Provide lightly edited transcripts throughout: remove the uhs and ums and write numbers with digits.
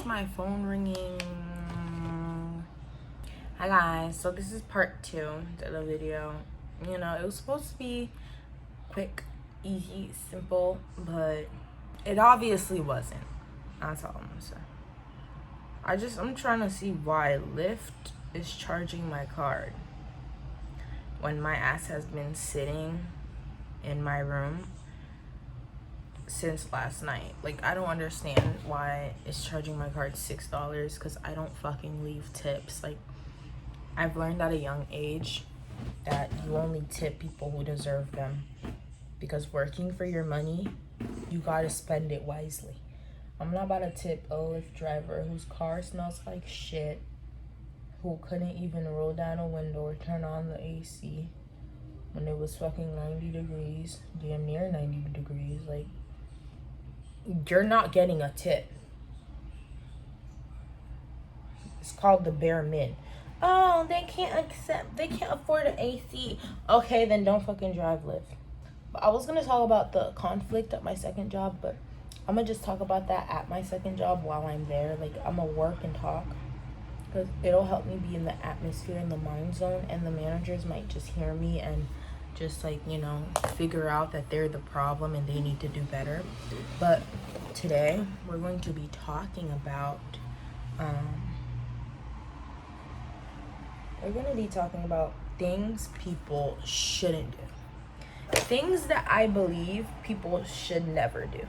is my phone ringing? Hi guys, so this is part 2 to the video. You know, it was supposed to be quick, easy, simple, but it obviously wasn't. That's all I'm gonna say. I'm trying to see why Lyft is charging my card when my ass has been sitting in my room since last night. Like, I don't understand why it's charging my card $6 because I don't fucking leave tips. Like, I've learned at a young age that you only tip people who deserve them, because working for your money, you gotta spend it wisely. I'm not about to tip a Lyft driver whose car smells like shit, who couldn't even roll down a window or turn on the AC when it was fucking 90 degrees, damn near 90 degrees. Like, you're not getting a tip. It's called the bare min. Oh, they can't afford an AC. Okay, then don't fucking drive Lyft. But I was gonna talk about the conflict at my second job, but I'm gonna just talk about that at my second job while I'm there. Like, I'm gonna work and talk, because it'll help me be in the atmosphere, in the mind zone, and the managers might just hear me and just, like, you know, figure out that they're the problem and they need to do better. But today we're going to be talking about things people shouldn't do, things that I believe people should never do.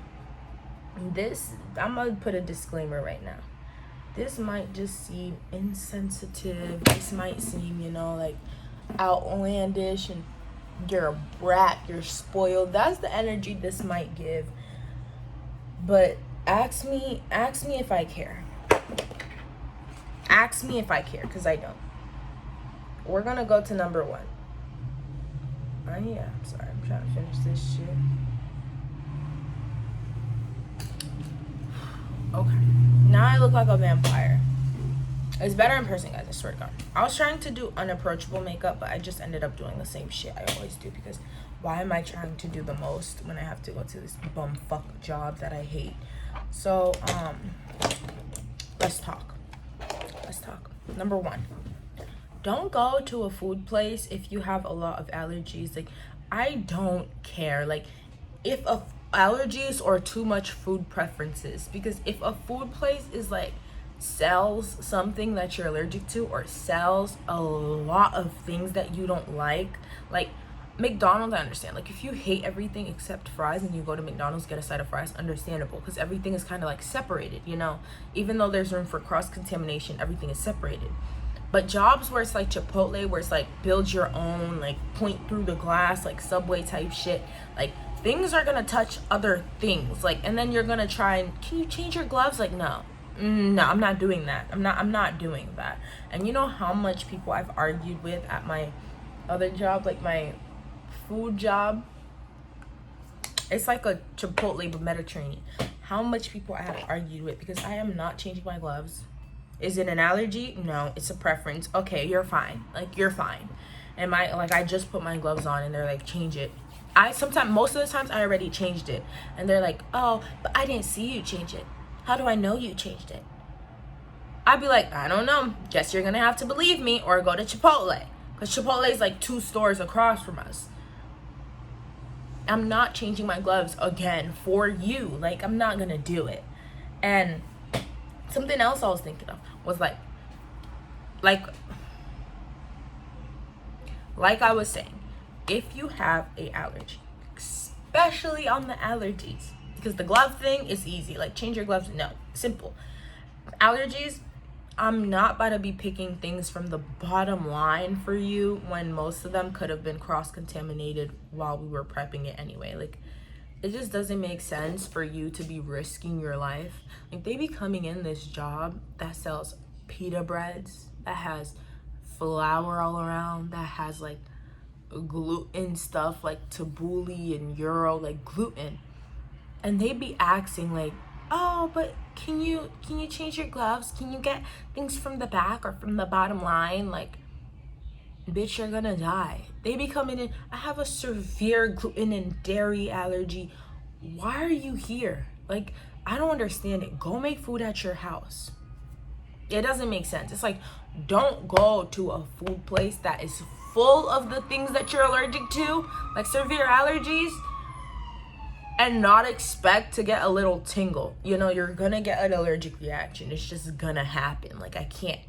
I'm gonna put a disclaimer right now. This might just seem insensitive, this might seem, you know, like outlandish, and you're a brat, you're spoiled. That's the energy this might give. But ask me if I care. Ask me if I care, because I don't. We're gonna go to number 1. Oh yeah, I'm sorry, I'm trying to finish this shit. Okay, now I look like a vampire. It's better in person, guys, I swear to God. I was trying to do unapproachable makeup, but I just ended up doing the same shit I always do, because why am I trying to do the most when I have to go to this bumfuck job that I hate? So, let's talk. Number 1. Don't go to a food place if you have a lot of allergies. Like, I don't care. Like, if allergies or too much food preferences, because if a food place is like sells something that you're allergic to, or sells a lot of things that you don't like McDonald's, I understand. Like, if you hate everything except fries and you go to McDonald's, get a side of fries, understandable, because everything is kind of like separated, you know, even though there's room for cross-contamination, everything is separated. But jobs where it's like Chipotle, where it's like build your own, like point through the glass, like Subway type shit, like things are gonna touch other things, like, and then you're gonna try and, can you change your gloves? Like, no, I'm not doing that. I'm not doing that. And you know how much people I've argued with at my other job, like my food job? It's like a Chipotle but Mediterranean. How much people I have argued with because I am not changing my gloves. Is it an allergy? No, it's a preference. Okay, you're fine. Like, you're fine. And I just put my gloves on and they're like, change it. Most of the times I already changed it. And they're like, oh, but I didn't see you change it. How do I know you changed it? I'd be like, I don't know. Guess you're gonna have to believe me or go to Chipotle. Because Chipotle is like 2 stores across from us. I'm not changing my gloves again for you. Like, I'm not gonna do it. And something else I was thinking of was like I was saying, if you have a allergy, especially on the allergies, because the glove thing is easy, like change your gloves, no, simple. Allergies, I'm not about to be picking things from the bottom line for you when most of them could have been cross-contaminated while we were prepping it anyway. Like, it just doesn't make sense for you to be risking your life. Like, they be coming in this job that sells pita breads, that has flour all around, that has like gluten stuff like tabbouleh and gyro, like gluten. And they be asking like, oh, but can you change your gloves? Can you get things from the back or from the bottom line? Like, bitch, you're gonna die. They be coming in, I have a severe gluten and dairy allergy. Why are you here? Like, I don't understand it. Go make food at your house. It doesn't make sense. It's like, don't go to a food place that is full of the things that you're allergic to, like severe allergies, and not expect to get a little tingle. You know, you're gonna get an allergic reaction. It's just gonna happen. Like, I can't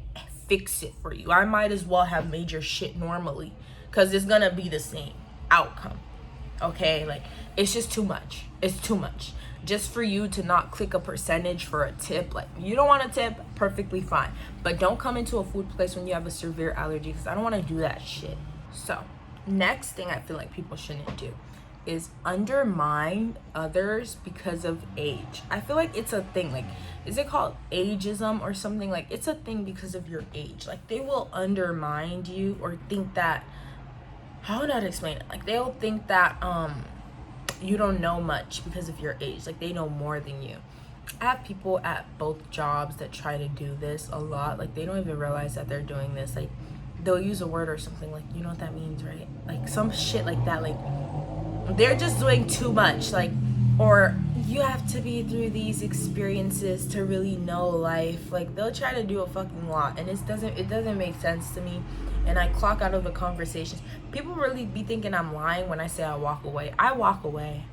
fix it for you. I might as well have made your shit normally, because it's gonna be the same outcome. Okay? Like, it's just too much. It's too much. Just for you to not click a percentage for a tip. Like, you don't want a tip, perfectly fine. But don't come into a food place when you have a severe allergy, because I don't want to do that shit. So, next thing I feel like people shouldn't do is undermine others because of age. I feel like it's a thing. Like, is it called ageism or something? Like, it's a thing because of your age. Like, they will undermine you or think that, how would I explain it? Like, they'll think that you don't know much because of your age. Like, they know more than you. I have people at both jobs that try to do this a lot. Like, they don't even realize that they're doing this. Like, they'll use a word or something like, you know what that means, right? Like, some shit like that. Like, they're just doing too much. Like, or you have to be through these experiences to really know life. Like, they'll try to do a fucking lot, and it doesn't make sense to me. And I clock out of the conversations. People really be thinking I'm lying when I say I walk away. I walk away.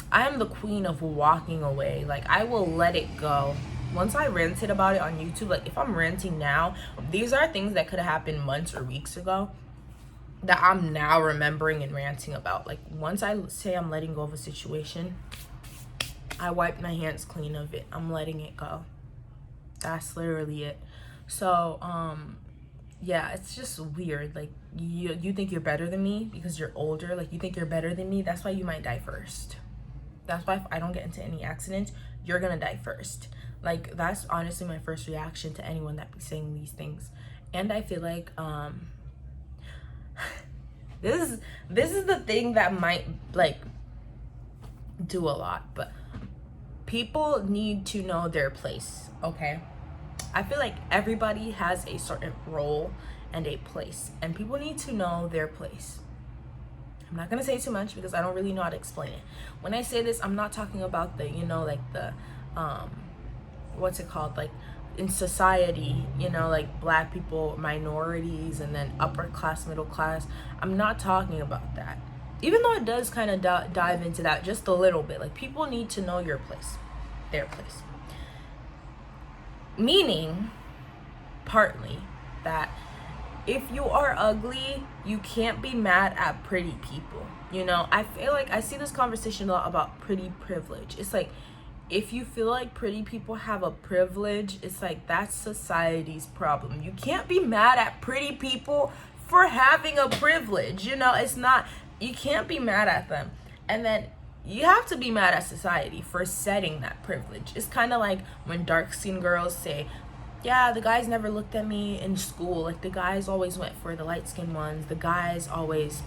I am the queen of walking away. Like, I will let it go. Once I ranted about it on YouTube, like, if I'm ranting now, these are things that could have happened months or weeks ago that I'm now remembering and ranting about. Like, once I say I'm letting go of a situation, I wipe my hands clean of it. I'm letting it go. That's literally it. So, yeah, it's just weird. Like, you think you're better than me because you're older. Like, you think you're better than me. That's why you might die first. That's why if I don't get into any accidents, you're gonna die first. Like, that's honestly my first reaction to anyone that be saying these things. And I feel like this is the thing that might, like, do a lot, but people need to know their place. Okay, I feel like everybody has a certain role and a place, and people need to know their place. I'm not gonna say too much because I don't really know how to explain it. When I say this, I'm not talking about the, you know, like the what's it called, like in society, you know, like black people, minorities, and then upper class, middle class. I'm not talking about that, even though it does kind of dive into that just a little bit. Like, people need to know your place, their place. Meaning, partly, that if you are ugly, you can't be mad at pretty people. You know, I feel like I see this conversation a lot about pretty privilege. It's like, if you feel like pretty people have a privilege, it's like, that's society's problem. You can't be mad at pretty people for having a privilege. You know, it's not, you can't be mad at them. And then you have to be mad at society for setting that privilege. It's kind of like when dark-skinned girls say, yeah, the guys never looked at me in school. Like, the guys always went for the light-skinned ones. The guys always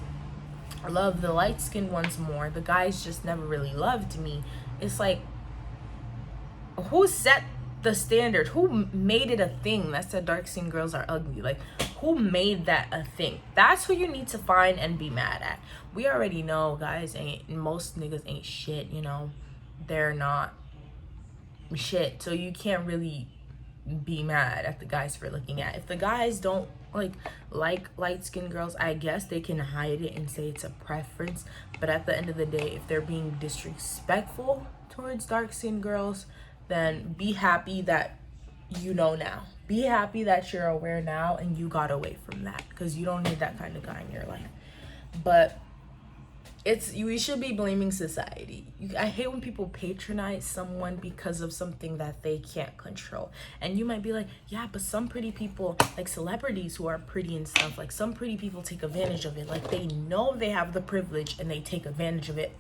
loved the light-skinned ones more. The guys just never really loved me. It's like, who set the standard? Who made it a thing that said dark-skinned girls are ugly? Like, who made that a thing? That's who you need to find and be mad at. We already know guys most niggas ain't shit, you know. They're not shit. So you can't really be mad at the guys for looking at. If the guys don't like light-skinned girls, I guess they can hide it and say it's a preference. But at the end of the day, if they're being disrespectful towards dark-skinned girls, then be happy that you know now. Be happy that you're aware now and you got away from that, because you don't need that kind of guy in your life. But we should be blaming society. I hate when people patronize someone because of something that they can't control. And you might be like, yeah, but some pretty people, like celebrities who are pretty and stuff, like some pretty people take advantage of it. Like, they know they have the privilege and they take advantage of it.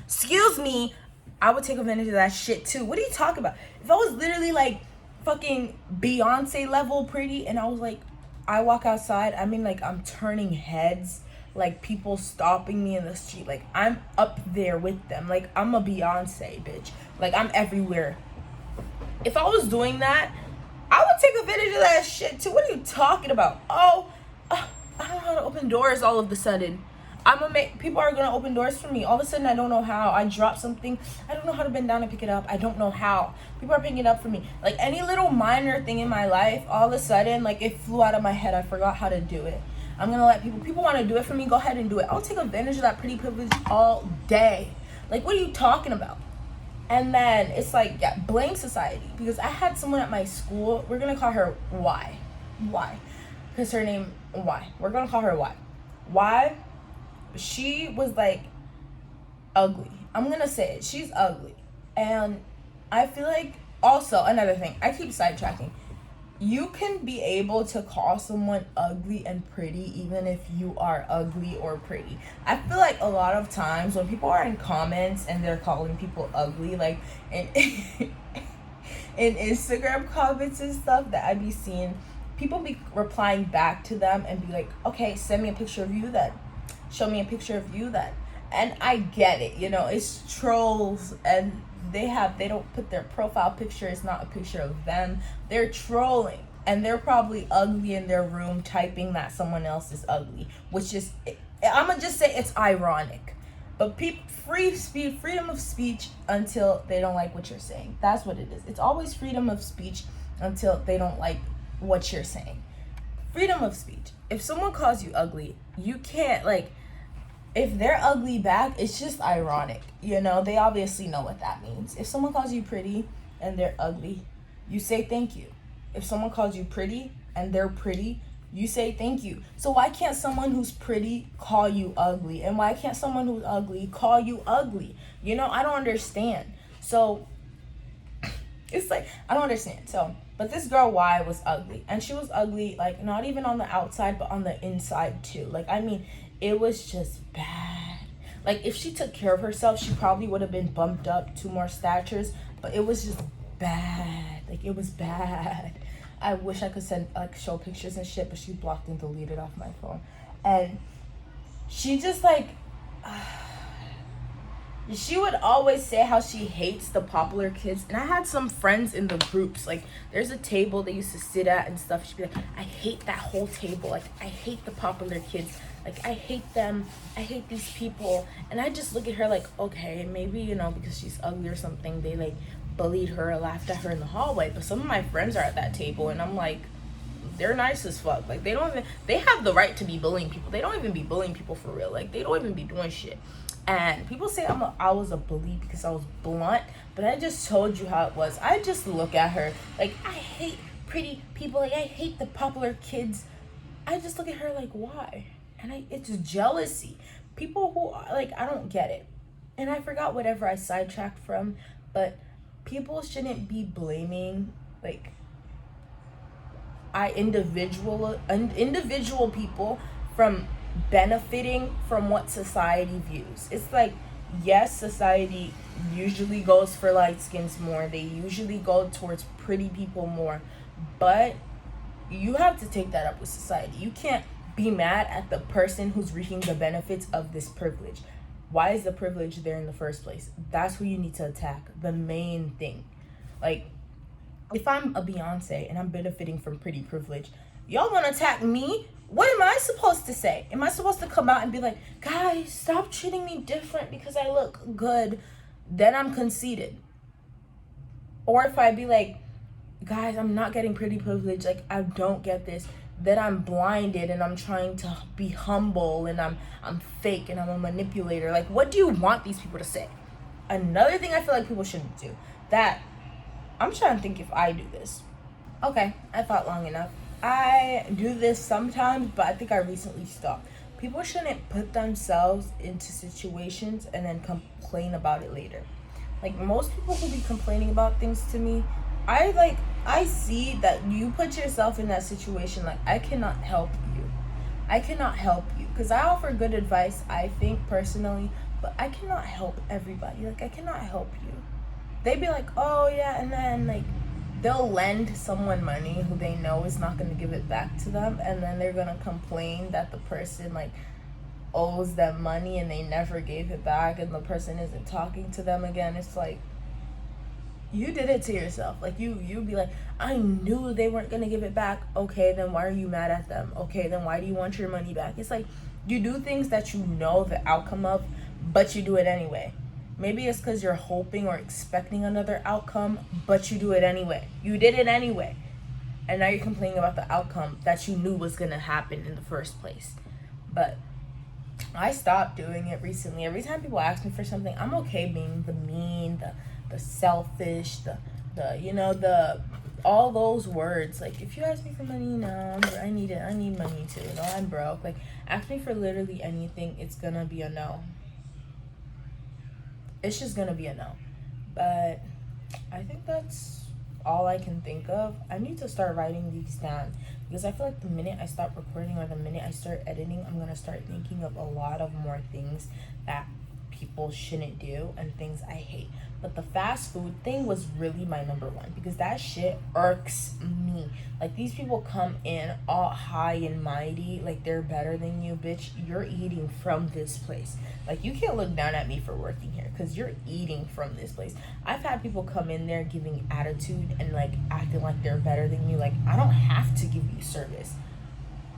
Excuse me, I would take advantage of that shit too. What are you talking about? If I was literally like fucking Beyonce level pretty and I was like, I walk outside, I mean, like, I'm turning heads, like people stopping me in the street, like I'm up there with them, like I'm a Beyonce bitch, like I'm everywhere. If I was doing that, I would take advantage of that shit too. What are you talking about? I don't know how to open doors all of a sudden. people are gonna open doors for me. All of a sudden, I don't know how. I drop something, I don't know how to bend down and pick it up. I don't know how. People are picking it up for me. Like any little minor thing in my life, all of a sudden, like it flew out of my head. I forgot how to do it. I'm gonna let people want to do it for me, go ahead and do it. I'll take advantage of that pretty privilege all day. Like, what are you talking about? And then it's like, yeah, blame society. Because I had someone at my school, we're gonna call her Y. Because her name Y. We're gonna call her Y. Y, she was like ugly. I'm gonna say it. She's ugly. And I feel like, also another thing, I keep sidetracking. You can be able to call someone ugly and pretty even if you are ugly or pretty. I feel like a lot of times when people are in comments and they're calling people ugly, like in in Instagram comments and stuff that I be seeing, people be replying back to them and be like, okay, send me a picture of you then. Show me a picture of you then. And I get it, you know, it's trolls and they don't put their profile picture, it's not a picture of them. They're trolling and they're probably ugly in their room typing that someone else is ugly, which is, I'm gonna just say it's ironic. But freedom of speech until they don't like what you're saying. That's what it is. It's always freedom of speech until they don't like what you're saying. Freedom of speech. If someone calls you ugly, you can't, like, if they're ugly back, it's just ironic. You know, they obviously know what that means. If someone calls you pretty and they're ugly, you say thank you. If someone calls you pretty and they're pretty, you say thank you. So why can't someone who's pretty call you ugly? And why can't someone who's ugly call you ugly? You know, I don't understand. So it's like, I don't understand. So, but this girl Y was ugly. And she was ugly, like, not even on the outside, but on the inside too. Like, I mean, it was just bad. Like, if she took care of herself, she probably would have been bumped up 2 more statures. But it was just bad. Like, it was bad. I wish I could show pictures and shit, but she blocked and deleted off my phone. And she just, like, she would always say how she hates the popular kids. And I had some friends in the groups. Like, there's a table they used to sit at and stuff. She'd be like, I hate that whole table. Like, I hate the popular kids. Like, I hate them. I hate these people. And I just look at her like, okay, maybe, you know, because she's ugly or something, they, like, bullied her or laughed at her in the hallway. But some of my friends are at that table, and I'm like, they're nice as fuck. Like, they have the right to be bullying people. They don't even be bullying people for real. Like, they don't even be doing shit. And people say I was a bully because I was blunt, but I just told you how it was. I just look at her like, I hate pretty people. Like, I hate the popular kids. I just look at her like, why? And it's jealousy. People who are, like, I don't get it. And I forgot whatever I sidetracked from, but people shouldn't be blaming, like, individual people from benefiting from what society views. It's like, yes, society usually goes for light skins more. They usually go towards pretty people more. But you have to take that up with society. You can't be mad at the person who's reaping the benefits of this privilege. Why is the privilege there in the first place? That's who you need to attack. The main thing. Like, if I'm a Beyonce and I'm benefiting from pretty privilege, y'all want to attack me? What am I supposed to say? Am I supposed to come out and be like, guys, stop treating me different because I look good? Then I'm conceited. Or if I be like, guys, I'm not getting pretty privilege, like, I don't get this, then I'm blinded and I'm trying to be humble and I'm fake and I'm a manipulator. Like, what do you want these people to say? Another thing I feel like people shouldn't do, that I'm trying to think if I do this. Okay, I thought long enough. I do this sometimes, but I think I recently stopped. People shouldn't put themselves into situations and then complain about it later. Like, most people who be complaining about things to me, I see that you put yourself in that situation. Like, I cannot help you. Because I offer good advice, I think, personally, but I cannot help everybody. Like, I cannot help you. They be like, oh yeah, and then, like, they'll lend someone money who they know is not going to give it back to them, and then they're going to complain that the person, like, owes them money and they never gave it back and the person isn't talking to them again. It's like, you did it to yourself. Like, you be like, I knew they weren't going to give it back. Okay, then why are you mad at them? Okay, then why do you want your money back? It's like, You do things that you know the outcome of, but you do it anyway. Maybe it's because you're hoping or expecting another outcome, but you do it anyway. You did it anyway. And now you're complaining about the outcome that you knew was going to happen in the first place. But I stopped doing it recently. Every time people ask me for something, I'm okay being the mean, the selfish, the all those words. Like, if you ask me for money, no, I need it. I need money too. No, I'm broke. Like, ask me for literally anything, it's gonna be a no. It's just gonna be a no. But I think that's all I can think of. I need to start writing these down, because I feel like the minute I stop recording or the minute I start editing, I'm gonna start thinking of a lot of more things that people shouldn't do and things I hate. But the fast food thing was really my number one, because that shit irks me. Like, these people come in all high and mighty, like they're better than you. Bitch, you're eating from this place. Like, you can't look down at me for working here, because you're eating from this place. I've had people come in there giving attitude and like acting like they're better than you. Like, I don't have to give you service.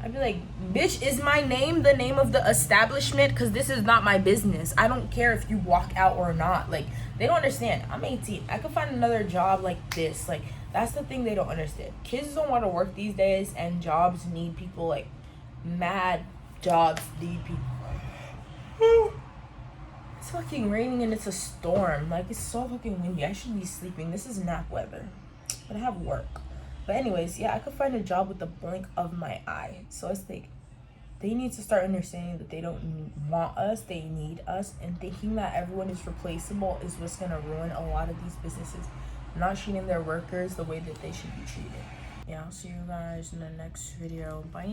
I'd be like, bitch, is my name the name of the establishment? Because this is not my business. I don't care if you walk out or not. Like, they don't understand. I'm 18. I could find another job like this. Like, that's the thing they don't understand. Kids don't want to work these days, and jobs need people. Like, mad jobs need people. It's fucking raining and it's a storm. Like, it's so fucking windy. I should be sleeping. This is nap weather. But I have work. But anyways, yeah, I could find a job with the blink of my eye. So it's like, they need to start understanding that they don't want us, they need us. And thinking that everyone is replaceable is what's going to ruin a lot of these businesses. Not treating their workers the way that they should be treated. Yeah, I'll see you guys in the next video. Bye.